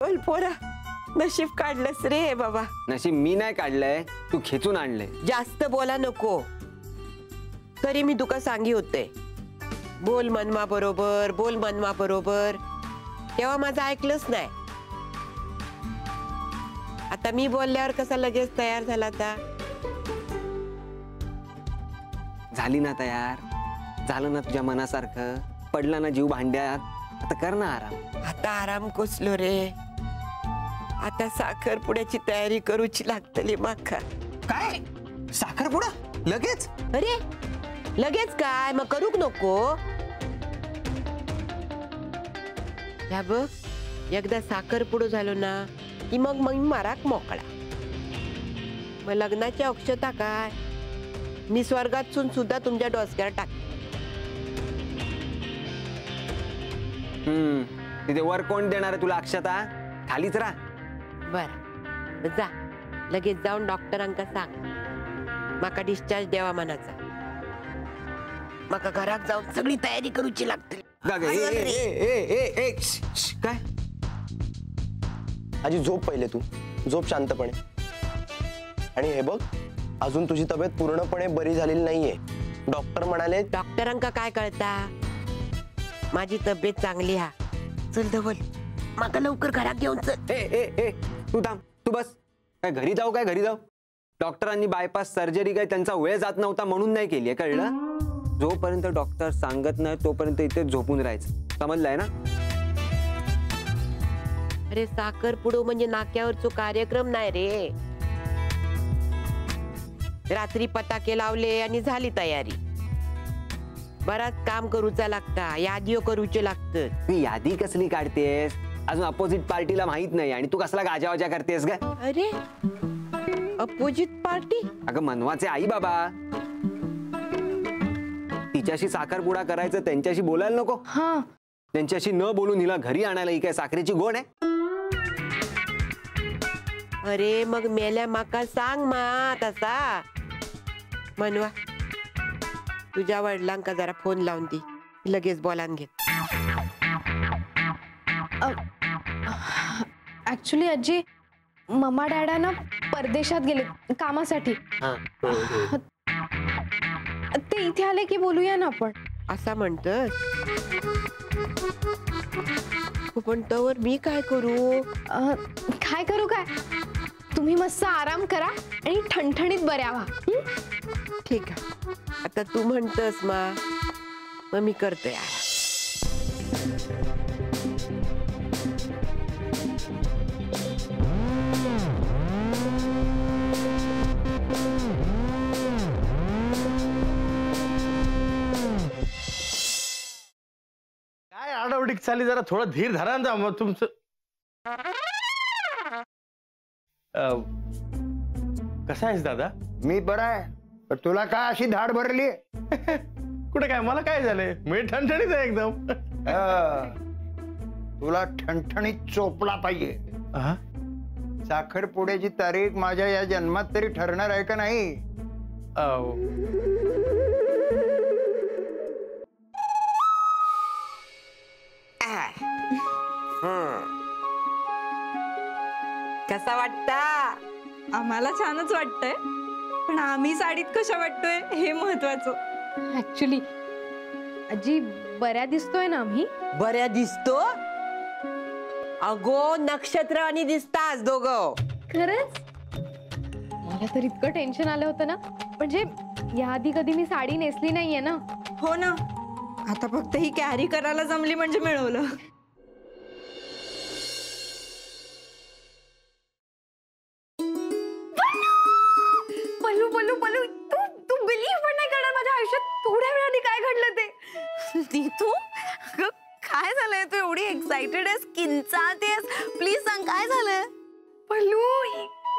बोल पोरा, नशीब काढलंस रे बाबा. नशीब मी नाही काढलंय, तू खेचून आणलंय. जास्त बोला नको. तरी मी तुका सांगी होते, बोल मनवा बरोबर, बोल मनवा बरोबर. तेव्हा माझं ऐकलंच नाही. आता मी बोलल्यावर कसा लगेच तयार झाला? आता झाली ना तयार, झालं ना तुझ्या मनासारखं, पडला ना जीव भांड्यात. आता कर ना आराम. आता आराम कोसलो रे. आता साखरपुड्याची तयारी करूची लागतली माका. काय साखरपुडा लगेच? अरे लगेच काय, मग करूक नको? या बघ, एकदा साखरपुडो झालो ना की मग मग माराक मोकळा. मग लग्नाच्या अक्षता काय मी स्वर्गातून सुद्धा तुमच्या डोसक्यावर टाक. तिथे वर कोण देणार आहे तुला अक्षता? खालीच राहा. बर जा, लगेच जाऊन डॉक्टरांका सांग माका डिस्चार्ज द्यावा मनाचा. माका घरात जाऊन सगळी तयारी करूची लागते. काय आजी झोप, पहिले तू झोप शांतपणे. आणि हे बघ, अजून तुझी तब्येत पूर्णपणे बरी झालेली नाहीये. डॉक्टर म्हणाले. डॉक्टरांका काय कळता? माझी तब्येत चांगली हा. चल धवल, माका लवकर घरात घेऊन चल. तू थांब, तू बस. काय घरी जाऊ? काय घरी जाऊ? डॉक्टरांनी बायपास सर्जरी काय त्यांचा वेळ जात नव्हता म्हणून नाही केली, कळलं? जोपर्यंत डॉक्टर सांगत नाही तोपर्यंत इथे झोपून राहायचं, समजलंय ना? अरे साखरपुडो म्हणजे नाक्यावरचो कार्यक्रम नाही रे. रात्री पताके लावले आणि झाली तयारी. बराच काम करूचा लागता, यादी करूचे लागतं. तू यादी कसली काढतेस? अजून अपोजिट पार्टीला माहित नाही आणि तू कसला गाजावाजा करतेस का? अरे अपोजिट पार्टी? अगं मनवाचे आई बाबा, तिच्याशी साखरपुडा करायचं, त्यांच्याशी बोलायला नको? हा, त्यांच्याशी न बोलून हिला घरी आणायला ही काय साखरेची गोण आहे? अरे मग मेल्या माका सांग मा तसा. मनवा, तुझ्या वडिलांका जरा फोन लावून दे, लगेच बोलान घेत. ऍक्च्युली आजी, मम्मा डॅडा ना परदेशात गेले कामासाठी. ते इथे आले की बोलूया ना आपण. असा म्हणतस? पण तवर मी काय करू? काय करू काय? तुम्ही मस्त आराम करा आणि ठणठणीत बऱ्या व्हा. ठीक आहे, आता तू म्हणतस मग मी करते यार. काय आडावडीक चालली, जरा थोडं धीर धरा ना. मग तुमचं कसा आहेस दादा? मी बरा आहे, पण तुला काय अशी धाड भरली? कुठे काय, मला काय झालंय? मी ठणठणीत आहे एकदम. तुला ठणठणीत चोपला पाहिजे. साखरपुड्याची तारीख माझ्या या जन्मात तरी ठरणार आहे का नाही? कसा वाटता? आम्हाला छानच वाटतंय, पण आम्ही साडीत कशा वाटतोय हे महत्वाचं. ऍक्च्युली आजी, बऱ्या दिसतोय ना आम्ही? बऱ्या दिसतो? अगो नक्षत्र आणि दिसतास दोघं. खरंच? मला तर इतकं टेन्शन आलं होतं ना, म्हणजे याआधी कधी मी साडी नेसली नाहीये ना. हो ना, आता फक्त ही कॅरी करायला जमली म्हणजे मिळवलं. पल्लू पल्लू पल्लू, तू बिलीव्ह पण नाही करणार, माझ्या आयुष्यात थोड्या वेळाने काय घडलं ते. तू काय झालंय? तू एवढी एक्साइटेड आहेस, किंचाळतेस, प्लीज सांग काय झालंय? पल्लू,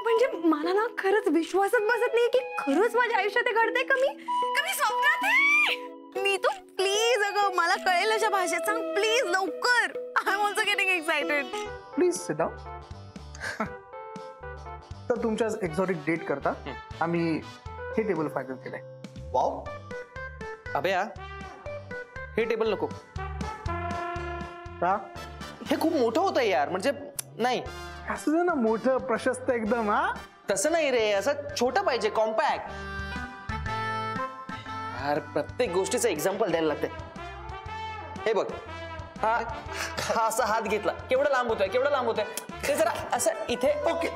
म्हणजे मला ना खरंच विश्वासच बसत नाही की खरंच माझ्या आयुष्यात घडतंय. कमी स्वप्नात आहे. नीतू प्लीज, अगं मला कळेल अशा भाषेत सांग प्लीज, लवकर. I am also getting excited. Please sit down. तर तुमच्या एक्झॉटिक डेट करता आम्ही हे टेबल फायनल केलंय. वाव, अभया, हे टेबल नको. का? हे खूप मोठं होतं यार, म्हणजे नाही असू दे ना, मोठं प्रशस्त एकदम. हा तसं नाही रे, असं छोटं पाहिजे, कॉम्पॅक्ट. यार प्रत्येक गोष्टीचं एक्झाम्पल द्यायला लागते. हे बघ, हा असा हात घेतला, केवढा लांब होतोय, केवढा लांब होतोय, ते जरा असं इथे. ओके